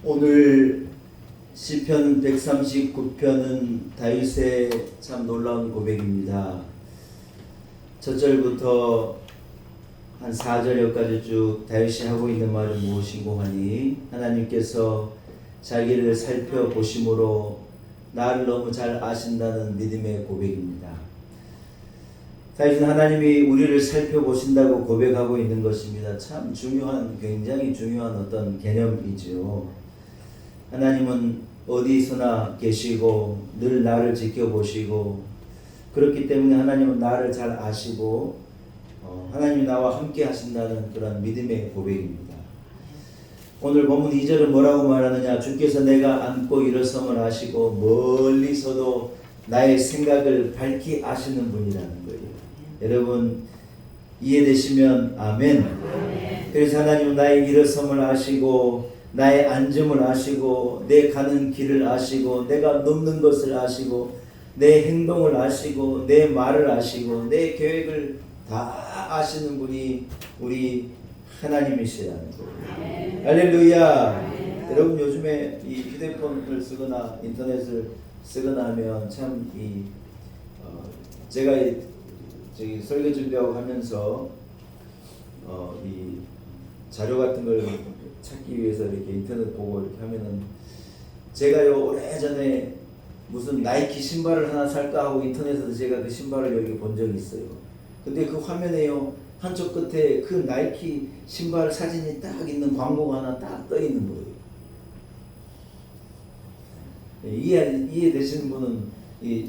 오늘 시편 139편은 다윗의 참 놀라운 고백입니다. 첫 절부터 한 4절여까지 쭉 다윗이 하고 있는 말은 무엇인고 하니 하나님께서 자기를 살펴보심으로 나를 너무 잘 아신다는 믿음의 고백입니다. 다윗은 하나님이 우리를 살펴보신다고 고백하고 있는 것입니다. 참 중요한, 굉장히 중요한 어떤 개념이죠. 하나님은 어디서나 계시고 늘 나를 지켜보시고 그렇기 때문에 하나님은 나를 잘 아시고 하나님이 나와 함께 하신다는 그런 믿음의 고백입니다. 오늘 본문 2절은 뭐라고 말하느냐? 주께서 내가 앉고 일어섬을 아시고 멀리서도 나의 생각을 밝히 아시는 분이라는 거예요. 여러분 이해되시면 아멘. 그래서 하나님은 나의 일어섬을 아시고 나의 앉음을 아시고 내 가는 길을 아시고 내가 넘는 것을 아시고 내 행동을 아시고 내 말을 아시고 내 계획을 다 아시는 분이 우리 하나님이시라는 거예요. 할렐루야. 여러분 요즘에 이 휴대폰을 쓰거나 인터넷을 쓰거나 하면 참 제가 저기 설교 준비하고 하면서 이 자료 같은 걸 찾기 위해서 이렇게 인터넷 보고 이렇게 하면은 제가요 오래전에 무슨 나이키 신발을 하나 살까 하고 인터넷에서 제가 그 신발을 여기 본 적이 있어요. 근데 그 화면에요 한쪽 끝에 그 나이키 신발 사진이 딱 있는 광고가 하나 딱 떠 있는 거예요. 이해되시는 분은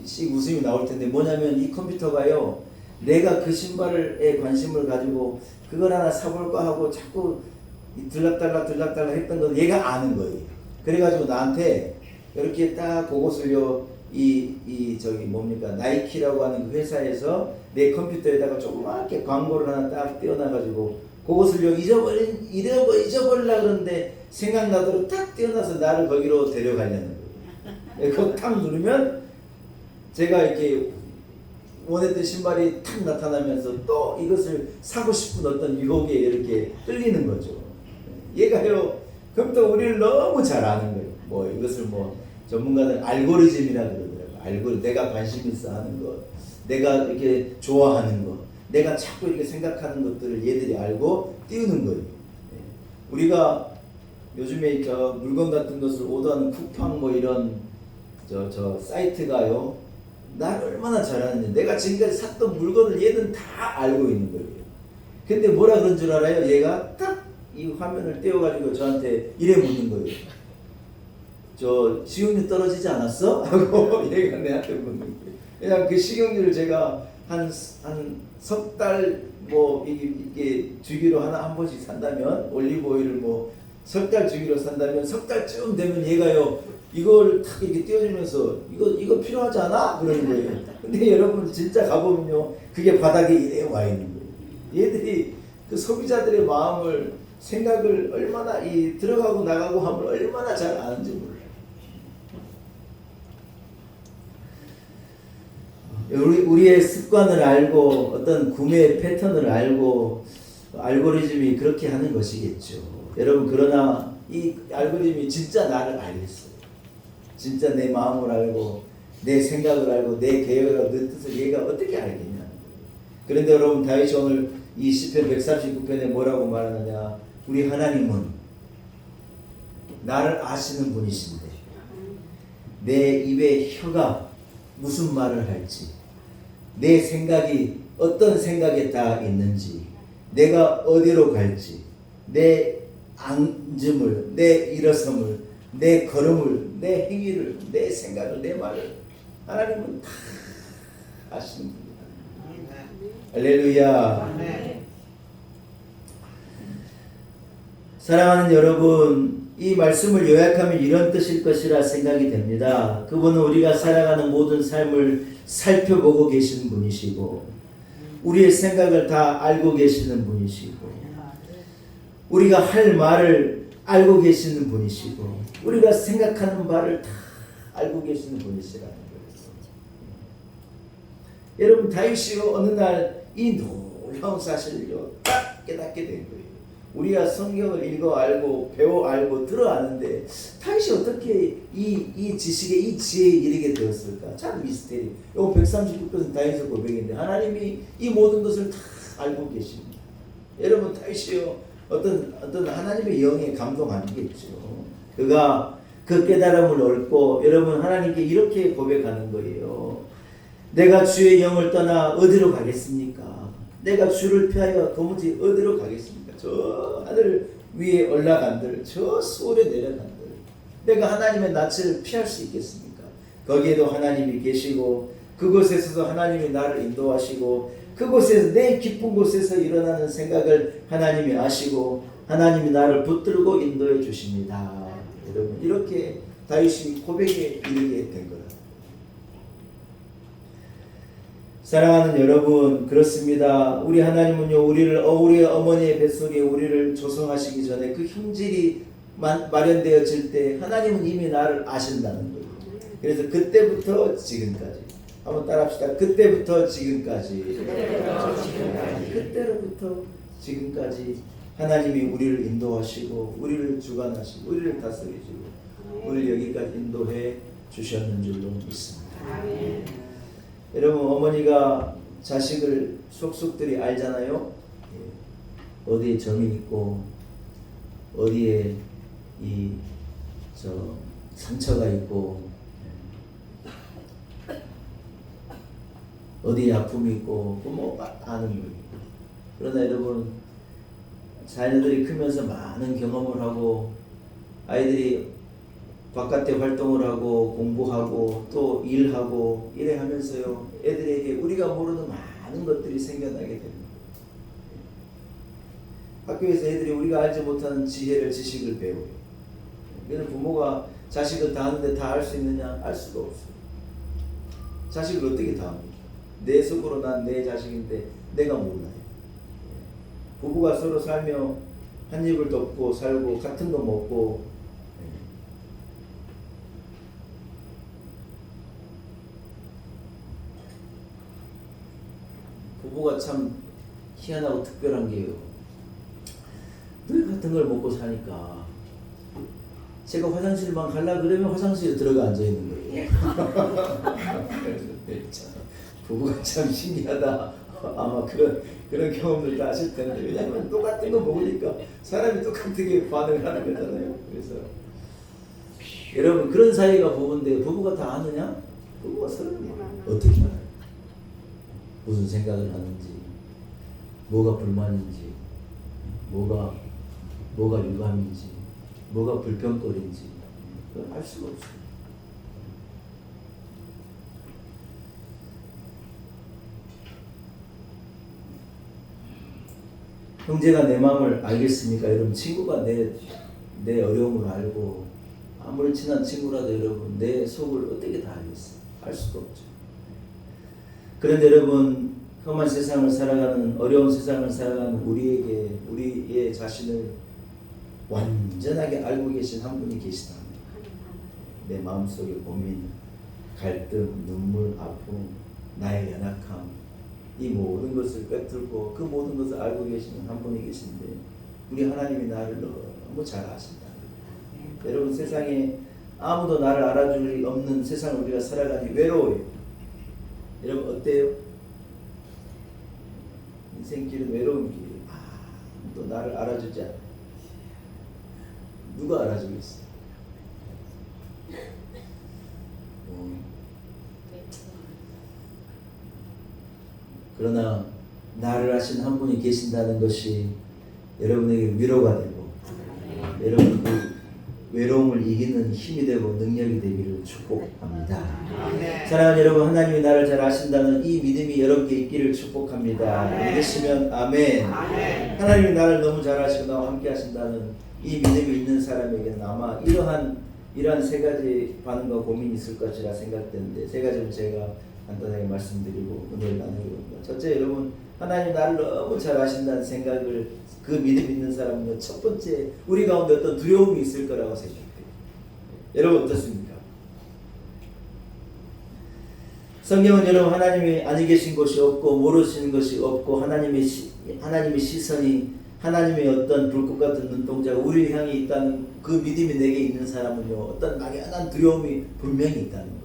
씩 웃음이 나올 텐데 뭐냐면 이 컴퓨터가요 내가 그 신발에 관심을 가지고 그걸 하나 사볼까 하고 자꾸 들락달락 했던 건 얘가 아는 거예요. 그래가지고 나한테 이렇게 딱 그것을요 저기 뭡니까 나이키라고 하는 그 회사에서 내 컴퓨터에다가 조그맣게 광고를 하나 딱 띄워놔가지고 그것을요 잊어버리려고 그러는데 생각나도록 딱 띄워놔서 나를 거기로 데려가려는 거예요. 그거 딱 누르면 제가 이렇게 원했던 신발이 탁 나타나면서 또 이것을 사고 싶은 어떤 유혹에 이렇게 끌리는 거죠. 얘가요 컴퓨터 우리를 너무 잘 아는 거예요. 뭐 이것을 뭐 전문가들 알고리즘이라 그러더라고요. 내가 관심 있어 하는 것, 내가 이렇게 좋아하는 것, 내가 자꾸 이렇게 생각하는 것들을 얘들이 알고 띄우는 거예요. 우리가 요즘에 저 물건 같은 것을 오더하는 쿠팡 뭐 이런 저 사이트가요 나를 얼마나 잘 아는지 내가 지금까지 샀던 물건을 얘는 다 알고 있는 거예요. 근데 뭐라 그런 줄 알아요? 얘가 딱 이 화면을 떼어가지고 저한테 이래 묻는 거예요. 저 식용유 떨어지지 않았어? 하고 얘가 내한테 묻는 거예요. 왜냐면 그 식용유를 제가 한 석 달 뭐 이게 주기로 한 번씩 산다면 올리브 오일을 뭐 석 달 주기로 산다면 석 달쯤 되면 얘가요 이걸 탁 이렇게 띄워주면서 이거 필요하지 않아? 그러는 거예요. 근데 여러분 진짜 가보면요 그게 바닥에 이래 와 있는 거예요. 얘들이 그 소비자들의 마음을 생각을 얼마나 들어가고 나가고 함을 얼마나 잘 아는지 몰라요. 우리의 습관을 알고 어떤 구매 패턴을 알고 알고리즘이 그렇게 하는 것이겠죠. 여러분 그러나 이 알고리즘이 진짜 나를 알겠어요. 진짜 내 마음을 알고 내 생각을 알고 내 계획을 알고 내 뜻을 얘가 어떻게 알겠냐. 그런데 여러분 다윗이 오늘 이 시편 139편에 뭐라고 말하느냐. 우리 하나님은 나를 아시는 분이신데 내 입에 혀가 무슨 말을 할지 내 생각이 어떤 생각에 다 있는지 내가 어디로 갈지 내 앉음을 내 일어섬을 내 걸음을 내 행위를 내 생각을 내 말을 하나님은 다 아시는 분이다. 할렐루야. 사랑하는 여러분, 이 말씀을 요약하면 이런 뜻일 것이라 생각이 됩니다. 그분은 우리가 살아가는 모든 삶을 살펴보고 계시는 분이시고 우리의 생각을 다 알고 계시는 분이시고 우리가 할 말을 알고 계시는 분이시고 우리가 생각하는 바를 다 알고 계시는 분이시라는 거예요. 여러분 다윗이요 어느 날 이 놀라운 사실을요 딱 깨닫게 된 거예요. 우리가 성경을 읽어 알고 배워 알고 들어 아는데 다윗이 어떻게 이 지식에 이 지혜에 이르게 되었을까? 참 미스테리. 이거 139편 다윗의 고백인데 하나님이 이 모든 것을 다 알고 계십니다. 여러분 다윗이요 어떤 하나님의 영에 감동 아니겠죠. 그가 그 깨달음을 얻고 여러분 하나님께 이렇게 고백하는 거예요. 내가 주의 영을 떠나 어디로 가겠습니까? 내가 주를 피하여 도무지 어디로 가겠습니까? 저 하늘 위에 올라간들, 저 수월에 내려간들, 내가 하나님의 낯을 피할 수 있겠습니까? 거기에도 하나님이 계시고 그곳에서도 하나님이 나를 인도하시고 그곳에서 내 깊은 곳에서 일어나는 생각을 하나님이 아시고 하나님이 나를 붙들고 인도해 주십니다. 여러분 이렇게 다윗이 고백에 이르게 된 거라. 사랑하는 여러분 그렇습니다. 우리 하나님은요 우리의 어머니의 뱃속에 우리를 조성하시기 전에 그 형질이 마련되어질 때 하나님은 이미 나를 아신다는 거예요. 그래서 그때부터 지금까지 한번 따라합시다. 그때부터 지금까지 그때로부터 지금까지 하나님이 우리를 인도하시고 우리를 주관하시고 우리를 다스리시고 우리를 여기까지 인도해 주셨는 줄로 믿습니다. 여러분 어머니가 자식을 속속들이 알잖아요. 어디에 점이 있고 어디에 상처가 있고 어디에 아픔이 있고 부모가 아는 거예요. 그러나 여러분 자녀들이 크면서 많은 경험을 하고 아이들이 바깥에 활동을 하고 공부하고 또 일하고 이래 하면서요 애들에게 우리가 모르는 많은 것들이 생겨나게 됩니다. 학교에서 애들이 우리가 알지 못하는 지혜를 지식을 배워요. 그래서 부모가 자식을 다 하는데 다 알 수 있느냐? 알 수가 없어요. 자식을 어떻게 다 합니까? 내 속으로 난 내 자식인데 내가 몰라요. 부부가 서로 살며 한 입을 덮고 살고 같은 거 먹고 부부가 참 희한하고 특별한 게요. 늘 같은 걸 먹고 사니까 제가 화장실만 가려 그러면 화장실에 들어가 앉아 있는 거예요. 부부가 참 신기하다. 아마 그런 경험들 다 하실 텐데 왜냐하면 똑같은 거 먹으니까 사람이 똑같게 반응을 하는 거잖아요. 그래서 여러분 그런 사이가 부부인데 부부가 다 아느냐? 부부가 서로 어떻게 알아요? 무슨 생각을 하는지, 뭐가 불만인지, 뭐가 유감인지, 뭐가 불평거리인지 그걸 알 수가 없어요. 형제가 내 마음을 알겠습니까? 여러분 친구가 내 어려움을 알고 아무리 친한 친구라도 여러분 내 속을 어떻게 다 알겠어요? 알 수가 없죠. 그런데 여러분 험한 세상을 살아가는 어려운 세상을 살아가는 우리의 자신을 완전하게 알고 계신 한 분이 계시답니다. 내 마음속의 고민, 갈등, 눈물, 아픔, 나의 연약함 이 모든 것을 꿰뚫고 그 모든 것을 알고 계시는 한 분이 계신데 우리 하나님이 나를 너무 잘 아신다. 여러분 세상에 아무도 나를 알아줄 리 없는 세상을 우리가 살아가니 외로워요. 여러분 어때요? 인생길은 외로운 길이에요. 아무도 나를 알아주지 않아. 누가 알아주겠어? 그러나 나를 아신 한 분이 계신다는 것이 여러분에게 위로가 되고 여러분 그 외로움을 이기는 힘이 되고 능력이 되기를 축복합니다. 사랑하는 여러분 하나님이 나를 잘 아신다는 이 믿음이 여러분께 있기를 축복합니다. 믿으시면 아멘. 하나님이 나를 너무 잘 아시고 나와 함께 하신다는 이 믿음이 있는 사람에게는 아마 이러한 세 가지 반응과 고민이 있을 것이라 생각되는데 세 가지를 제가 간단하게 말씀드리고 은혜를 나누기로 합니다. 첫째 여러분 하나님 나를 너무 잘 아신다는 생각을 그 믿음 있는 사람은 첫 번째 우리 가운데 어떤 두려움이 있을 거라고 생각해요. 여러분 어떻습니까? 성경은 여러분 하나님이 아니 계신 것이 없고 모르시는 것이 없고 하나님의 시선이 하나님의 어떤 불꽃 같은 눈동자가 우리를 향해 있다는 그 믿음이 내게 있는 사람은요, 어떤 막연한 두려움이 분명히 있다는 거예요.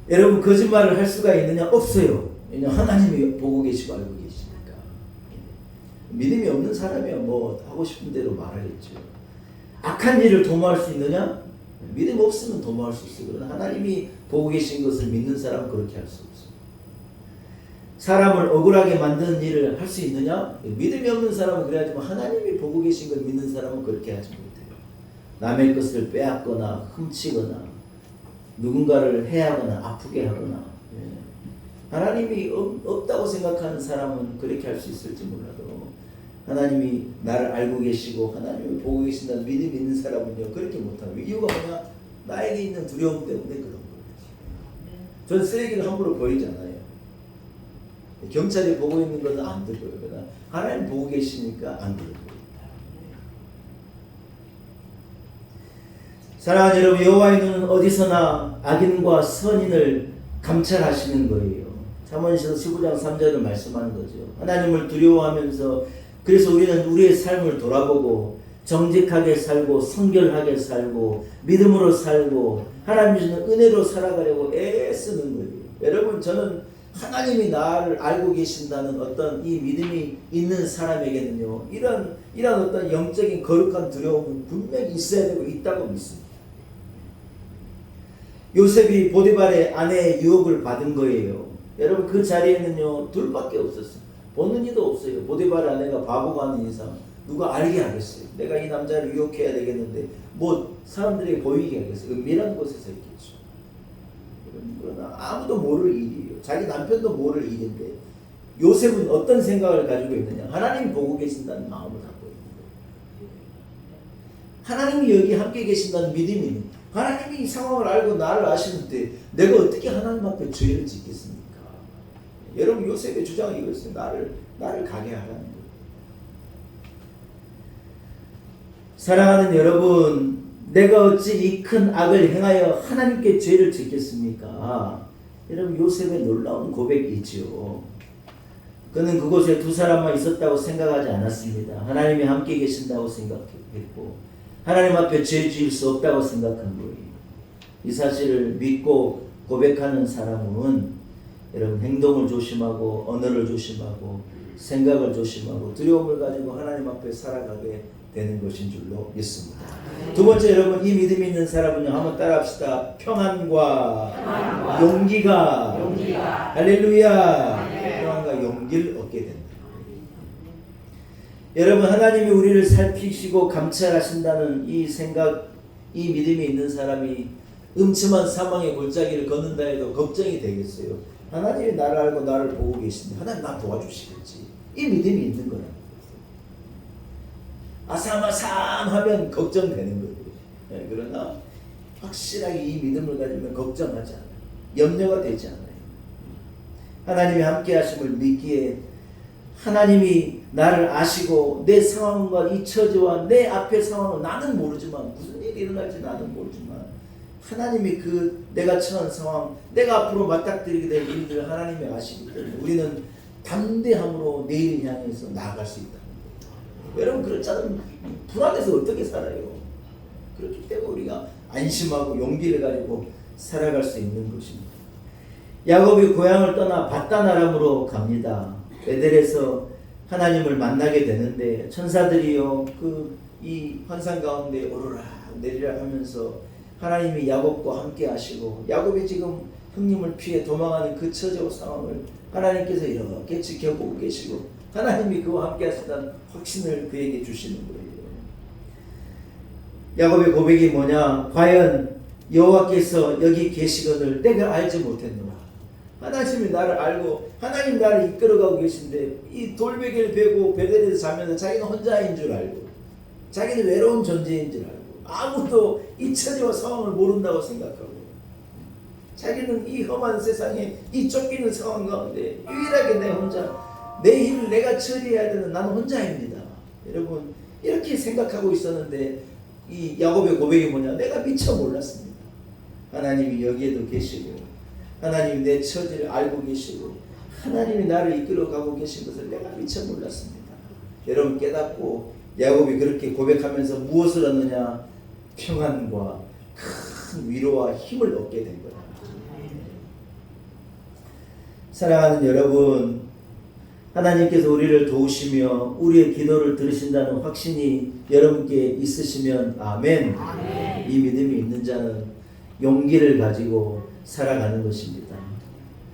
예. 여러분, 거짓말을 할 수가 있느냐? 없어요. 왜냐하면 하나님이 보고 계시고 알고 계시니까. 예. 믿음이 없는 사람이야 뭐 하고 싶은 대로 말하겠죠. 악한 일을 도모할 수 있느냐? 믿음 없으면 도모할 수 있어요. 그러나 하나님이 보고 계신 것을 믿는 사람은 그렇게 할 수 없어요. 사람을 억울하게 만드는 일을 할 수 있느냐? 믿음이 없는 사람은 그래야지만 하나님이 보고 계신 걸 믿는 사람은 그렇게 하지 못해요. 남의 것을 빼앗거나 훔치거나 누군가를 해하거나 아프게 하거나. 하나님이 없다고 생각하는 사람은 그렇게 할 수 있을지 몰라도 하나님이 나를 알고 계시고 하나님이 보고 계신다는 믿음이 있는 사람은요, 그렇게 못하고. 이유가 뭐냐? 나에게 있는 두려움 때문에 그런 거예요. 전 쓰레기를 함부로 버리잖아요. 경찰이 보고 있는 것은 안 들어요. 그러나 하나님 보고 계시니까 안 들어요. 사랑하는 여러분, 여호와의 눈은 어디서나 악인과 선인을 감찰하시는 거예요. 잠언에서 15장 3절을 말씀하는 거죠. 하나님을 두려워하면서, 그래서 우리는 우리의 삶을 돌아보고 정직하게 살고 성결하게 살고 믿음으로 살고 하나님 주시는 은혜로 살아가려고 애쓰는 거예요. 여러분, 저는 하나님이 나를 알고 계신다는 어떤 이 믿음이 있는 사람에게는요, 이런 어떤 영적인 거룩한 두려움은 분명히 있어야 되고 있다고 믿습니다. 요셉이 보디발의 아내의 유혹을 받은 거예요. 여러분, 그 자리에는요, 둘밖에 없었어요. 보는 이도 없어요. 보디발의 아내가 바보가 아닌 이상 누가 알게 하겠어요. 내가 이 남자를 유혹해야 되겠는데 뭐 사람들에게 보이게 하겠어요. 은밀한 곳에서 있겠죠. 그러나 아무도 모를 일이에요. 자기 남편도 모를 일인데 요셉은 어떤 생각을 가지고 있느냐? 하나님이 보고 계신다는 마음을 갖고 있는 거예요. 하나님이 여기 함께 계신다는 믿음이 있는 거예요. 하나님이 이 상황을 알고 나를 아시는데 내가 어떻게 하나님 앞에 죄를 짓겠습니까? 여러분, 요셉의 주장은 이거였어요. 나를 가게 하라는 거예요. 사랑하는 여러분, 내가 어찌 이 큰 악을 행하여 하나님께 죄를 짓겠습니까? 여러분, 요셉의 놀라운 고백이 있죠. 그는 그곳에 두 사람만 있었다고 생각하지 않았습니다. 하나님이 함께 계신다고 생각했고 하나님 앞에 죄 지을 수 없다고 생각한 거예요. 이 사실을 믿고 고백하는 사람은 여러분, 행동을 조심하고 언어를 조심하고 생각을 조심하고 두려움을 가지고 하나님 앞에 살아가게 되는 것인 줄로 믿습니다. 두 번째, 여러분, 이 믿음이 있는 사람은요, 한번 따라합시다. 평안과 용기가 할렐루야. 평안과 용기를 얻게 된다. 여러분, 하나님이 우리를 살피시고 감찰하신다는 이 생각, 이 믿음이 있는 사람이 음침한 사망의 골짜기를 걷는다 해도 걱정이 되겠어요. 하나님이 나를 알고 나를 보고 계신데 하나님 나 도와주시겠지. 이 믿음이 있는 거예요. 아삼아삼하면 걱정되는 거예요. 네, 그러나 확실하게 이 믿음을 가지면 걱정하지 않아요. 염려가 되지 않아요. 하나님이 함께 하심을 믿기에 하나님이 나를 아시고 내 상황과 이 처지와 내 앞의 상황을 나는 모르지만, 무슨 일이 일어날지 나는 모르지만 하나님이 그 내가 처한 상황, 내가 앞으로 맞닥뜨리게 될 일들을 하나님이 아시기 때문에 우리는 담대함으로 내일을 향해서 나아갈 수 있다는 거예요. 여러분, 그렇지 않으면 불안해서 어떻게 살아요? 그렇기 때문에 우리가 안심하고 용기를 가지고 살아갈 수 있는 것입니다. 야곱이 고향을 떠나 밧단아람으로 갑니다. 베델에서 하나님을 만나게 되는데 천사들이요, 이 환상 가운데 오르락 내리락 하면서 하나님이 야곱과 함께 하시고, 야곱이 지금 형님을 피해 도망하는 그 처지와 상황을 하나님께서 이렇게 지켜보고 계시고 하나님이 그와 함께 하신다는 확신을 그에게 주시는 거예요. 야곱의 고백이 뭐냐? 과연 여호와께서 여기 계시거늘 내가 알지 못했노라. 하나님이 나를 알고 하나님 나를 이끌어가고 계신데 이 돌베개를 베고 베델에서 자면서 자기는 혼자인 줄 알고 자기는 외로운 존재인 줄 알고 아무도 이 처지와 상황을 모른다고 생각하고 자기는 이 험한 세상에 이 쫓기는 상황 가운데 유일하게 내 혼자 내 일을 내가 처리해야 되는 나는 혼자입니다. 여러분, 이렇게 생각하고 있었는데 이 야곱의 고백이 뭐냐? 내가 미처 몰랐습니다. 하나님이 여기에도 계시고 하나님이 내 처지를 알고 계시고 하나님이 나를 이끌어가고 계신 것을 내가 미처 몰랐습니다. 여러분 깨닫고 야곱이 그렇게 고백하면서 무엇을 얻느냐? 평안과 큰 위로와 힘을 얻게 된 거예요. 사랑하는 여러분, 하나님께서 우리를 도우시며 우리의 기도를 들으신다는 확신이 여러분께 있으시면 아멘. 아멘. 이 믿음이 있는 자는 용기를 가지고 살아가는 것입니다.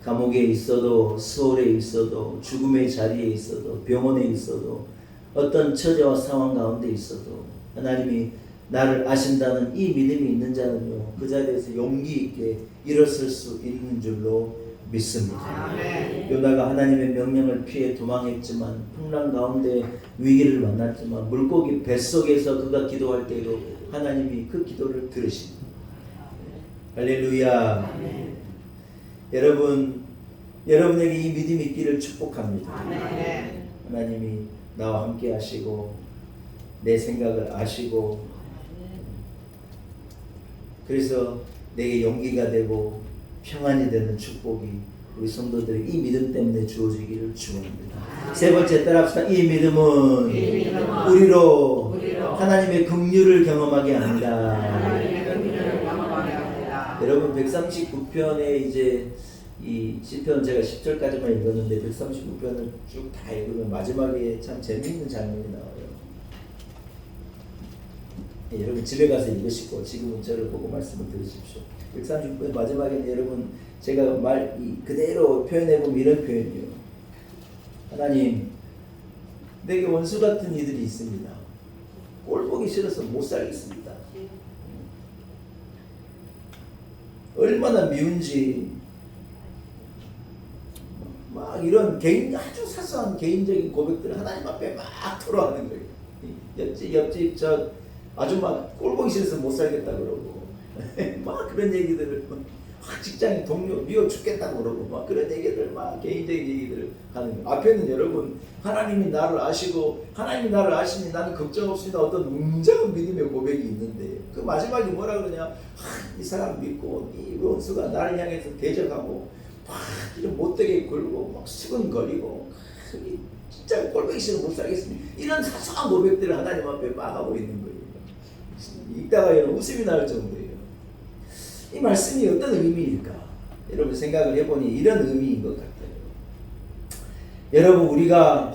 감옥에 있어도, 수월에 있어도, 죽음의 자리에 있어도, 병원에 있어도, 어떤 처지와 상황 가운데 있어도 하나님이 나를 아신다는 이 믿음이 있는 자는요, 그 자리에서 용기 있게 일어설 수 있는 줄로 믿습니다. 아멘. 요나가 하나님의 명령을 피해 도망했지만 풍랑 가운데 위기를 만났지만 물고기 뱃속에서 그가 기도할 때도 하나님이 그 기도를 들으십니다. 할렐루야. 아멘. 여러분에게 이 믿음이 있기를 축복합니다. 아멘. 하나님이 나와 함께 하시고 내 생각을 아시고 그래서 내게 용기가 되고 평안이 되는 축복이 우리 성도들의 이 믿음 때문에 주어지기를 축원합니다. 세 번째 따라합시다. 이 믿음은 우리로 하나님의 긍휼을 경험하게 합니다. 여러분 139편에 이제 이 시편 제가 10절까지만 읽었는데 139편을 쭉 다 읽으면 마지막에 참 재미있는 장면이 나와요. 여러분 집에 가서 읽으시고 지금은 저를 보고 말씀을 들으십시오. 139편 마지막에는 여러분 제가 그대로 표현해보면 이런 표현이에요. 하나님, 내게 원수 같은 이들이 있습니다. 꼴 보기 싫어서 못 살겠습니다. 얼마나 미운지 막 이런 아주 사소한 개인적인 고백들을 하나님 앞에 막 토로하는 거예요. 옆집 저 아줌마 꼴 보기 싫어서 못 살겠다 그러고 막 그런 얘기들을 직장인 동료 미워 죽겠다고 그러고 막 그런 얘기들 막 개인적인 얘기들을 하는 거예요. 앞에는 여러분 하나님이 나를 아시고 하나님이 나를 아시니 나는 걱정 없습니다. 어떤 웅장한 믿음의 고백이 있는데 그 마지막에 뭐라 그러냐? 이 사람 믿고 이 원수가 나를 향해서 대적하고 막 이런 못되게 굴고 막 수근거리고 진짜 꼴보기 싫어 못 살겠습니다. 이런 사소한 고백들을 하나님 앞에 막 하고 있는 거예요. 읽다가 여러분 웃음이 나올 정도예요. 이 말씀이 어떤 의미일까? 여러분 생각을 해보니 이런 의미인 것 같아요. 여러분 우리가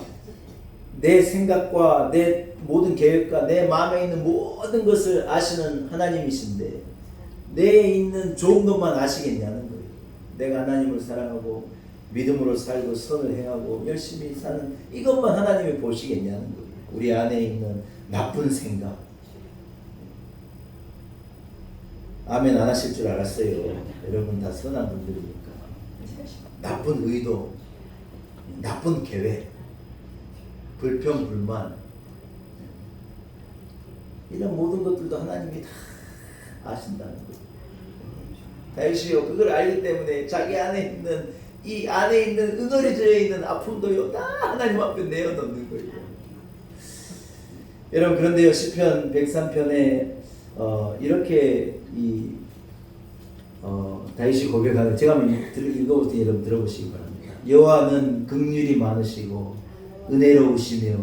내 생각과 내 모든 계획과 내 마음에 있는 모든 것을 아시는 하나님이신데 내에 있는 좋은 것만 아시겠냐는 거예요. 내가 하나님을 사랑하고 믿음으로 살고 선을 행하고 열심히 사는 이것만 하나님이 보시겠냐는 거예요. 우리 안에 있는 나쁜 생각. 아멘 안 하실 줄 알았어요. 여러분 다 선한 분들이니까. 나쁜 의도, 나쁜 계획, 불평, 불만 이런 모든 것들도 하나님이 다 아신다는 거예요. 다윗이요 그걸 알기 때문에 자기 안에 있는 이 안에 있는 응어리져 있는 아픔도요 다 하나님 앞에 내어놓는 거예요. 여러분 그런데요 시편 103편에 이렇게 다윗이 고백하는 제가 한번 읽어볼 때 여러분 들어보시기 바랍니다. 여호와는 긍휼이 많으시고 은혜로우시며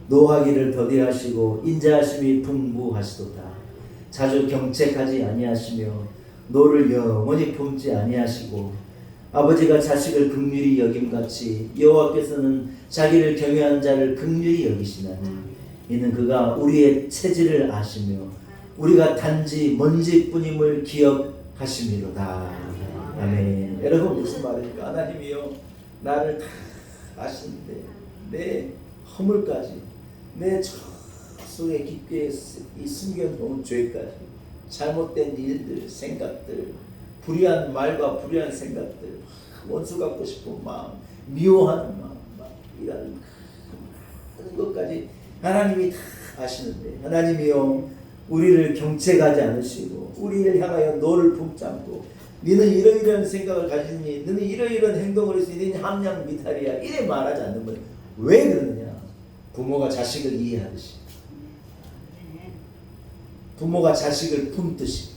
노하기를 더디하시고 인자하심이 풍부하시도다. 자주 경책하지 아니하시며 노를 영원히 품지 아니하시고 아버지가 자식을 긍휼히 여김같이 여호와께서는 자기를 경외한 자를 긍휼히 여기시나니 이는 그가 우리의 체질을 아시며 우리가 단지 먼지뿐임을 기억하심이로다. 아멘. 여러분 무슨 말입니까? 하나님이요 나를 다 아시는데 내 허물까지 내 속에 깊게 숨겨놓은 죄까지 잘못된 일들, 생각들, 불의한 말과 불의한 생각들, 원수 갖고 싶은 마음, 미워하는 마음, 이런 것까지 하나님이 다 아시는데 하나님이요 우리를 경책하지 않으시고 우리를 향하여 너를 품잡고 너는 이러이러한 생각을 가지니 너는 이러이러한 행동을 해서 너는 함량 미탈이야 이래 말하지 않는 거예요. 왜 그러느냐? 부모가 자식을 이해하듯이 부모가 자식을 품듯이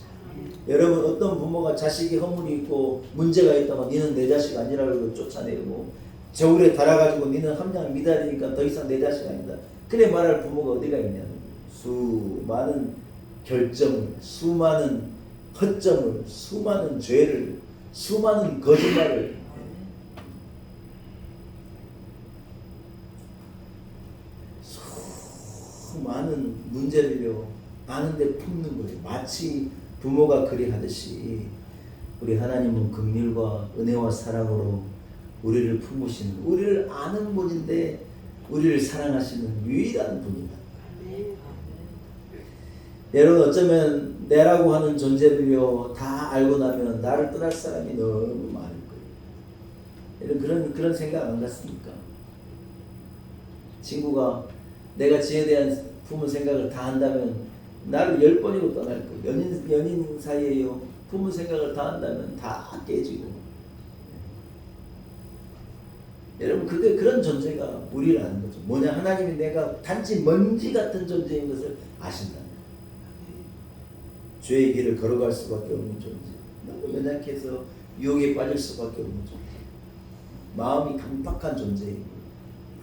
여러분 어떤 부모가 자식이 허물이 있고 문제가 있다면 너는 내 자식 아니라고 쫓아내고 저울에 달아가지고 니는 함량 미달이니까 더 이상 내 자식 아니다. 그래 말할 부모가 어디가 있냐는 수많은 결점을, 수많은 허점을, 수많은 죄를, 수많은 거짓말을 수많은 문제를요 아는데 품는 거예요. 마치 부모가 그리하듯이 우리 하나님은 긍휼과 은혜와 사랑으로 우리를 품으시는, 우리를 아는 분인데 우리를 사랑하시는 유일한 분이다. 여러분, 어쩌면 내라고 하는 존재를요 다 알고 나면 나를 떠날 사람이 너무 많을 거예요. 여러분, 그런 생각 안 갖습니까? 친구가 내가 지에 대한 품은 생각을 다 한다면 나를 10번이고 떠날 거예요. 연인 사이에요 품은 생각을 다 한다면 다 깨지고. 여러분, 그런 존재가 우리를 아는 거죠. 뭐냐, 하나님이 내가 단지 먼지 같은 존재인 것을 아신다. 죄의 길을 걸어갈 수밖에 없는 존재, 너무 연약해서 유혹에 빠질 수밖에 없는 존재, 마음이 강박한 존재이고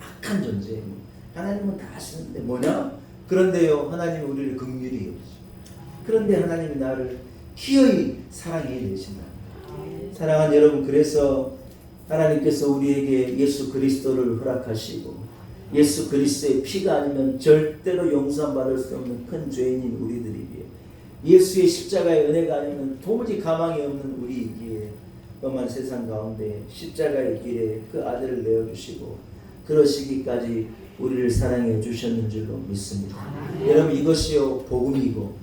악한 존재이고 하나님은 다 아시는데 뭐냐? 그런데요 하나님이 우리를 긍휼히 여기시고, 그런데 하나님이 나를 기어이 사랑해 내신다. 사랑하는 여러분, 그래서 하나님께서 우리에게 예수 그리스도를 허락하시고, 예수 그리스도의 피가 아니면 절대로 용서받을 수 없는 큰 죄인인 우리들이기에, 예수의 십자가의 은혜가 아니면 도무지 가망이 없는 우리이기에 험한 세상 가운데 십자가의 길에 그 아들을 내어주시고 그러시기까지 우리를 사랑해 주셨는 줄로 믿습니다. 여러분, 이것이요 복음이고,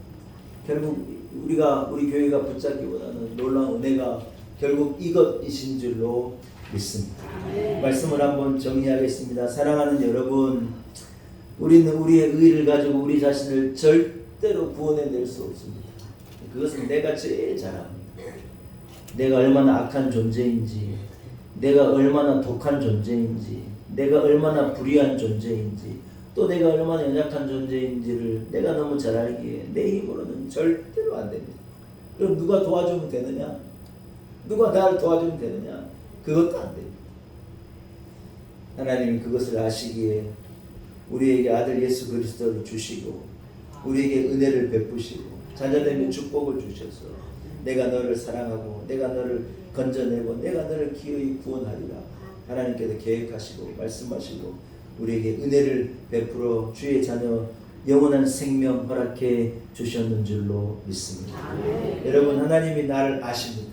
결국 우리 교회가 붙잡기보다는 놀라운 은혜가 결국 이것이신 줄로 믿습니다. 말씀을 한번 정리하겠습니다. 사랑하는 여러분, 우리는 우리의 의를 가지고 우리 자신을 절대로 구원해낼 수 없습니다. 그것은 내가 제일 잘 압니다. 내가 얼마나 악한 존재인지, 내가 얼마나 독한 존재인지, 내가 얼마나 불의한 존재인지, 또 내가 얼마나 연약한 존재인지를 내가 너무 잘 알기에 내 힘으로는 절대로 안 됩니다. 그럼 누가 도와주면 되느냐? 누가 나를 도와주면 되느냐? 그것도 안 됩니다. 하나님이 그것을 아시기에 우리에게 아들 예수 그리스도를 주시고 우리에게 은혜를 베푸시고 자녀되면 축복을 주셔서 내가 너를 사랑하고 내가 너를 건져내고 내가 너를 기어이 구원하리라 하나님께서 계획하시고 말씀하시고 우리에게 은혜를 베풀어 주의 자녀 영원한 생명 허락해 주셨는 줄로 믿습니다. 여러분, 하나님이 나를 아십니다.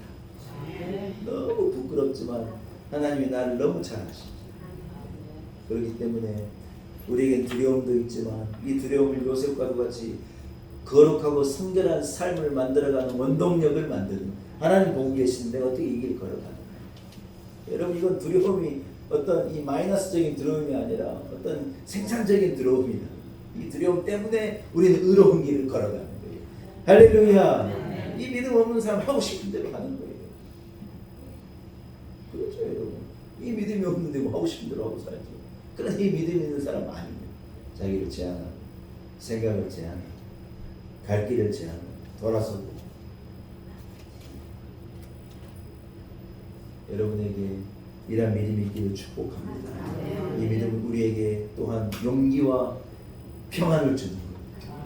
너무 부끄럽지만 하나님이 나를 너무 잘 아십니다. 그렇기 때문에 우리에게 두려움도 있지만 이 두려움을 요셉과 같이 거룩하고 성결한 삶을 만들어가는 원동력을 만드는 하나님 보고 계시는데 어떻게 이 길 걸어가는 거예요? 여러분, 이건 두려움이 어떤 이 마이너스적인 두려움이 아니라 어떤 생산적인 두려움이다. 이 두려움 때문에 우리는 의로운 길을 걸어가는 거예요. 할렐루야. 이 믿음 없는 사람 하고 싶은 대로 하는 거예요. 그렇죠, 여러분. 이 믿음이 없는데 뭐 하고 싶은 대로 하고 살죠. 그런데 이 믿음이 있는 사람 아닙니다. 자기를 제한하고 생각을 제한하고 갈 길을 제한하고 돌아서고. 여러분에게 이런 믿음이 있기를 축복합니다. 이 믿음은 우리에게 또한 용기와 평안을 주는 거예요.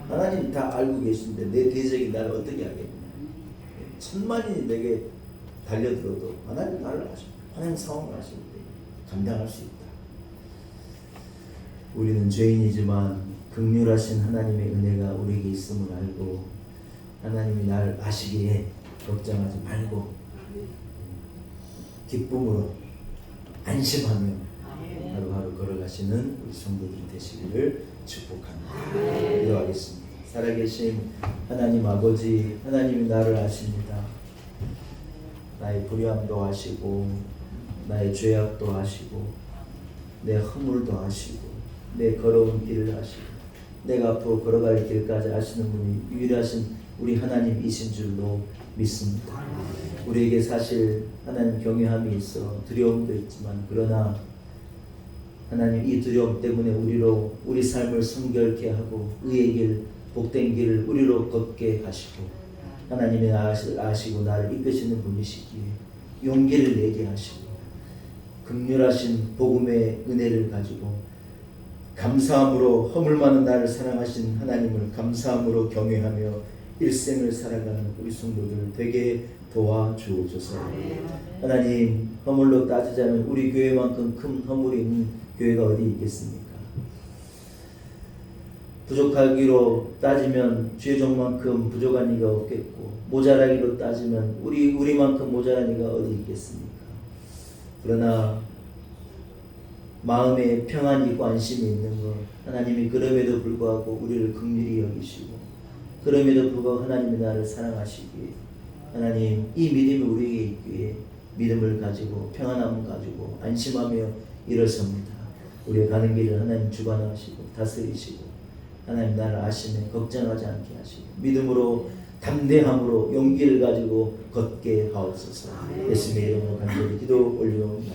하나님 다 알고 계신데 내 대적이 나를 어떻게 하겠냐. 천만이 내게 달려들어도 하나님 나를 아시고 하나님 상황을 아시는데 감당할 수 있다. 우리는 죄인이지만 긍휼하신 하나님의 은혜가 우리에게 있음을 알고 하나님이 나를 아시기에 걱정하지 말고 기쁨으로 안심하며 하루하루 걸어가시는 우리 성도들이 되시기를 축복합니다. 기도하겠습니다. 살아계신 하나님 아버지, 하나님이 나를 아십니다. 나의 불의함도 아시고 나의 죄악도 아시고 내 허물도 아시고 내 걸어온 길을 아시고 내가 앞으로 걸어갈 길까지 아시는 분이 유일하신 우리 하나님이신 줄로 믿습니다. 우리에게 사실 하나님 경외함이 있어 두려움도 있지만 그러나 하나님 이 두려움 때문에 우리 삶을 성결케 하고 의의 길, 복된 길을 우리로 걷게 하시고 하나님이 아시고 나를 이끄시는 분이시기에 용기를 내게 하시고 극률하신 복음의 은혜를 가지고 감사함으로 허물 많은 나를 사랑하신 하나님을 감사함으로 경외하며 일생을 살아가는 우리 성도들 되게 도와주옵소서. 하나님, 허물로 따지자면 우리 교회만큼 큰 허물이 있는 교회가 어디 있겠습니까? 부족하기로 따지면 죄종만큼 부족한 이가 없겠고, 모자라기로 따지면 우리만큼 모자란 이가 어디 있겠습니까? 그러나 마음에 평안이 있고 안심이 있는 것, 하나님이 그럼에도 불구하고 우리를 긍휼히 여기시고, 그럼에도 불구하고 하나님이 나를 사랑하시기에, 하나님 이 믿음이 우리에게 있기에 믿음을 가지고 평안함을 가지고 안심하며 일어섭니다. 우리의 가는 길을 하나님 주관하시고 다스리시고, 하나님 나를 아시네 걱정하지 않게 하시고 믿음으로 담대함으로 용기를 가지고 걷게 하옵소서. 예수님의 이름으로 간절히 기도 올려옵니다.